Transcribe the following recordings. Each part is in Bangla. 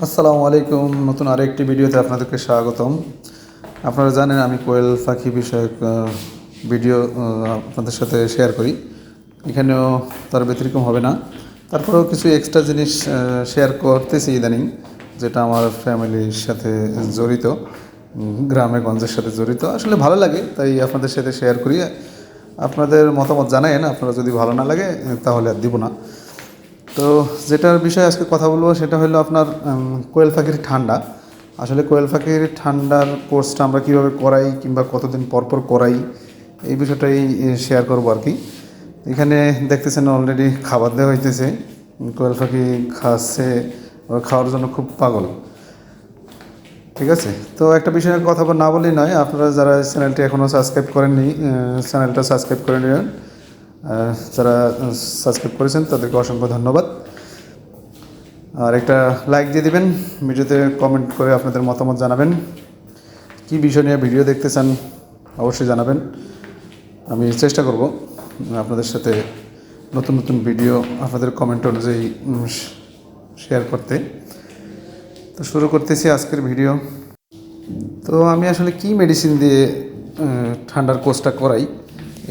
আসসালামু আলাইকুম। নতুন আরেকটি ভিডিওতে আপনাদেরকে স্বাগতম। আপনারা জানেন আমি কোয়েল পাখি বিষয়ক ভিডিও আপনাদের সাথে শেয়ার করি। এখানেও তার ব্যতিক্রম হবে না। তারপরেও কিছু এক্সট্রা জিনিস শেয়ার করতেছি ইদানিং, যেটা আমার ফ্যামিলির সাথে জড়িত, গ্রামে গঞ্জের সাথে জড়িত। আসলে ভালো লাগে, তাই আপনাদের সাথে শেয়ার করি। আপনাদের মতামত জানায়েন। আপনারা যদি ভালো না লাগে তাহলে আর দিব না। তো যেটার বিষয়ে আজকে কথা বলবো সেটা হলো আপনার কোয়েল পাখির ঠান্ডা। আসলে কোয়েল পাখির ঠান্ডার কোর্সটা আমরা কীভাবে করাই কিংবা কতদিন পর পর করাই, এই বিষয়টাই শেয়ার করবো আর কি। এখানে দেখতেছেন অলরেডি খাবার দেওয়া হইতেছে। কোয়েল পাখি খাচ্ছে, ওরা খাওয়ার জন্য খুব পাগল। ঠিক আছে, তো একটা বিষয়ে কথা না বললেই নয়, আপনারা যারা চ্যানেলটি এখনও সাবস্ক্রাইব করেননি চ্যানেলটা সাবস্ক্রাইব করে নেবেন। যারা সাবস্ক্রাইব করেছেন তাদেরকে অসংখ্য ধন্যবাদ। আর একটা লাইক দিয়ে দিবেন, ভিডিওতে কমেন্ট করে আপনাদের মতামত জানাবেন। কী বিষয় নিয়ে ভিডিও দেখতে চান অবশ্যই জানাবেন। আমি চেষ্টা করব আপনাদের সাথে নতুন নতুন ভিডিও আপনাদের কমেন্ট অনুযায়ী শেয়ার করতে। তো শুরু করতেছি আজকের ভিডিও। তো আমি আসলে কি মেডিসিন দিয়ে ঠান্ডার কোর্সটা করাই,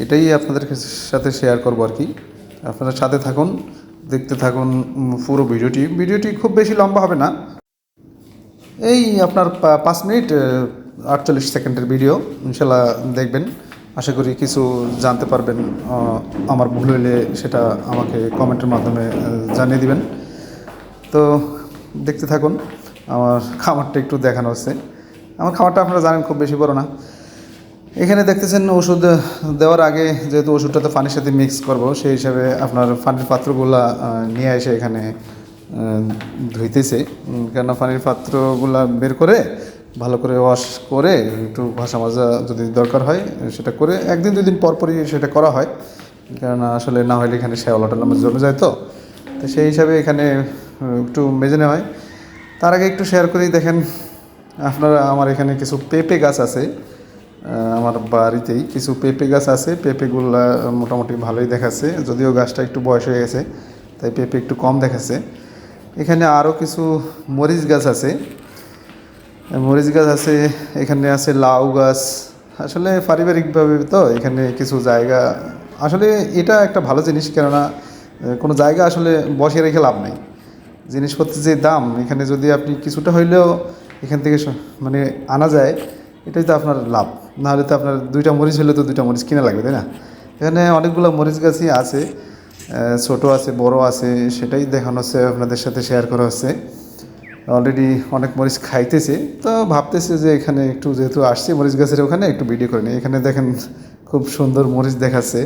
এটাই আপনাদের সাথে শেয়ার করবো আর কি। আপনারা সাথে থাকুন, দেখতে থাকুন পুরো ভিডিওটি খুব বেশি লম্বা হবে না, এই আপনার 5 মিনিট 48 সেকেন্ডের ভিডিও। ইনশাল্লাহ দেখবেন, আশা করি কিছু জানতে পারবেন। আমার ভুল হইলে সেটা আমাকে কমেন্টের মাধ্যমে জানিয়ে দিবেন। তো দেখতে থাকুন। আমার খামারটা একটু দেখানো হচ্ছে। আমার খামারটা আপনারা জানেন খুব বেশি বড় না। এখানে দেখতেছেন ওষুধ দেওয়ার আগে যেহেতু ওষুধটা তো পানির সাথে মিক্স করব, সেই হিসাবে আপনার পানির পাত্রগুলা নিয়ে এসে এখানে ধুইতেছে। কেননা পানির পাত্রগুলা বের করে ভালো করে ওয়াশ করে একটু ঘষা মাজা যদি দরকার হয় সেটা করে 1 দিন 2 দিন পরপরই সেটা করা হয়। কেননা আসলে না হলে এখানে শ্যাওলা টালা জমে যায়। তো সেই হিসাবে এখানে একটু মেজে নেওয়া হয়। তার আগে একটু শেয়ার করি, দেখেন আপনারা, আমার এখানে কিছু পেঁপে গাছ আছে। আমার বাড়িতেই কিছু পেঁপে গাছ আছে। পেঁপেগুলা মোটামুটি ভালোই দেখাচ্ছে, যদিও গাছটা একটু বয়স হয়ে গেছে তাই পেঁপে একটু কম দেখাচ্ছে। এখানে আরও কিছু মরিচ গাছ আছে। এখানে আছে লাউ গাছ। আসলে পারিবারিকভাবে তো এখানে কিছু জায়গা, আসলে এটা একটা ভালো জিনিস। কেননা কোনো জায়গা আসলে বসে রেখে লাভ নাই। জিনিসপত্রের যে দাম এখানে, যদি আপনি কিছুটা হইলেও এখান থেকে মানে আনা যায়, এটাই তো আপনার লাভ। নাহলে তো আপনার 2টা মরিচ হলে তো 2টা মরিচ কিনা লাগবে, তাই না? এখানে অনেকগুলো মরিচ গাছই আছে, ছোট আছে বড় আছে, সেটাই দেখানো হচ্ছে, আপনাদের সাথে শেয়ার করা হচ্ছে। অলরেডি অনেক মরিচ খাইতেছে, তো ভাবতেছে যে এখানে একটু যেহেতু আসছে মরিচ গাছের ওখানে একটু ভিডিও করে নিই। এখানে দেখেন খুব সুন্দর মরিচ দেখাচ্ছে।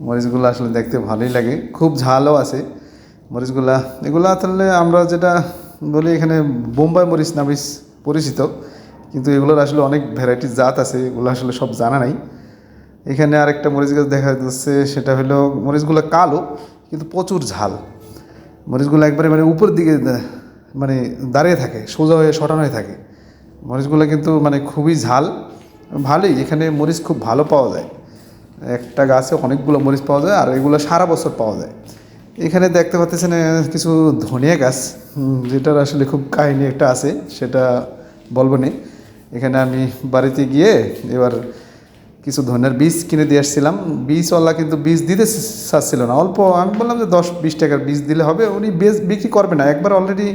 মরিচগুলো আসলে দেখতে ভালোই লাগে, খুব ঝালও আছে মরিচগুলা। এগুলা তাহলে আমরা যেটা বলি এখানে বোম্বাই মরিচ নামে পরিচিত, কিন্তু এগুলোর আসলে অনেক ভ্যারাইটির জাত আছে, এগুলো আসলে সব জানা নাই। এখানে আরেকটা মরিচ গাছ দেখা যাচ্ছে, সেটা হলো মরিচগুলো কালো কিন্তু প্রচুর ঝাল। মরিচগুলো একবারে মানে উপর দিকে মানে দাঁড়িয়ে থাকে, সোজা হয়ে শটানো হয়ে থাকে। মরিচগুলো কিন্তু মানে খুবই ঝাল, ভালোই। এখানে মরিচ খুব ভালো পাওয়া যায়, একটা গাছে অনেকগুলো মরিচ পাওয়া যায়, আর এগুলো সারা বছর পাওয়া যায়। এখানে দেখতে পাচ্ছেন কিছু ধনিয়া গাছ, যেটার আসলে খুব কাহিনী একটা আছে, সেটা বলবো না। এখানে আমি বাড়িতে গিয়ে এবার কিছু ধনিয়ার বীজ কিনে দিয়ে আসছিলাম। বীজওয়ালা কিন্তু বীজ দিতে চাচ্ছিল না, অল্প। আমি বললাম যে 10-20 টাকার বীজ দিলে হবে। উনি বীজ বিক্রি করবে না, একবার অলরেডি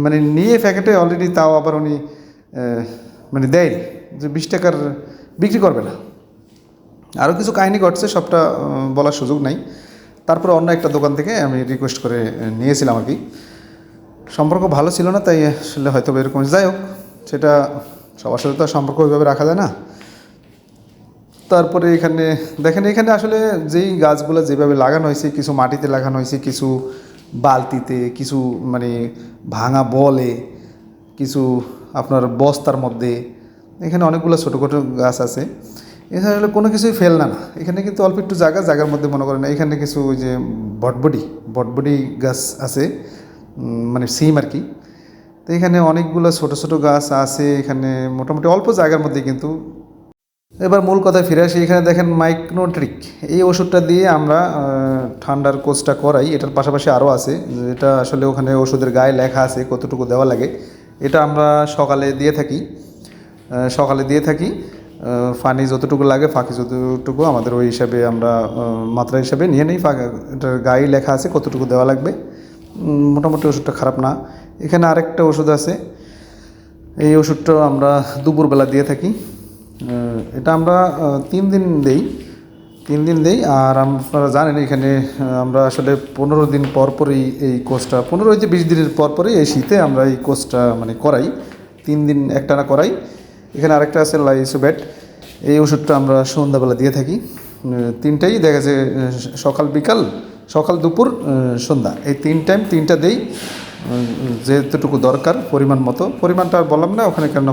মানে নিয়ে প্যাকেটে অলরেডি, তাও আবার উনি মানে দেয় যে 20 টাকার বিক্রি করবে না। আরও কিছু কাহিনী ঘটছে, সবটা বলার সুযোগ নাই। তারপরে অন্য একটা দোকান থেকে আমি রিকোয়েস্ট করে নিয়েছিলাম আর কি। সম্পর্ক ভালো ছিল না, তাই আসলে হয়তো এরকম। যাই হোক, সেটা সবার সাথে তো সম্পর্ক ওইভাবে রাখা যায় না। তারপরে এখানে দেখেন, এখানে আসলে যেই গাছগুলো যেভাবে লাগানো হয়েছে, কিছু মাটিতে লাগানো হয়েছে, কিছু বালতিতে, কিছু মানে ভাঙা বলে, কিছু আপনার বস্তার মধ্যে। এখানে অনেকগুলো ছোটো ছোটো গাছ আছে। এখানে আসলে কোনো কিছুই ফেল না। এখানে কিন্তু অল্প একটু জায়গার মধ্যে মনে করেন এখানে কিছু ওই যে বটবডি গাছ আছে, মানে সিম আর কি। তো এখানে অনেকগুলো ছোটো ছোটো গাছ আছে। এখানে মোটামুটি অল্প জায়গার মধ্যে কিন্তু এবার মূল কথায় ফিরে আসি। এখানে দেখেন মাইক্রোট্রিক, এই ওষুধটা দিয়ে আমরা ঠান্ডার কোর্সটা করাই। এটার পাশাপাশি আরও আছে, এটা আসলে ওখানে ওষুধের গায়ে লেখা আছে কতটুকু দেওয়া লাগে। এটা আমরা সকালে দিয়ে থাকি, পানি যতটুকু লাগে ফাঁকি যতটুকু আমাদের ওই হিসাবে আমরা মাত্রা হিসাবে নিয়ে নিই। এটার গায়ে লেখা আছে কতটুকু দেওয়া লাগবে। মোটামুটি ওষুধটা খারাপ না। এখানে আরেকটা ওষুধ আছে, এই ওষুধটাও আমরা দুপুরবেলা দিয়ে থাকি। এটা আমরা 3 দিন দেই, 3 দিন দেই। আর আপনারা জানেন এখানে আমরা আসলে 15 দিন পর পরই এই কোর্সটা, 15 20 দিনের পর পরই এই শীতে আমরা এই কোর্সটা মানে করাই, 3 দিন একটানা করাই। এখানে আরেকটা আছে লাইসোবেট, এই ওষুধটা আমরা সন্ধ্যাবেলা দিয়ে থাকি। তিনটাই দেখা যায়, সকাল বিকাল, সকাল দুপুর সন্ধ্যা, এই 3 টাইম 3টা দেই। যেতটুকু দরকার পরিমাণ মতো, পরিমাণটা আর বললাম না ওখানে কেন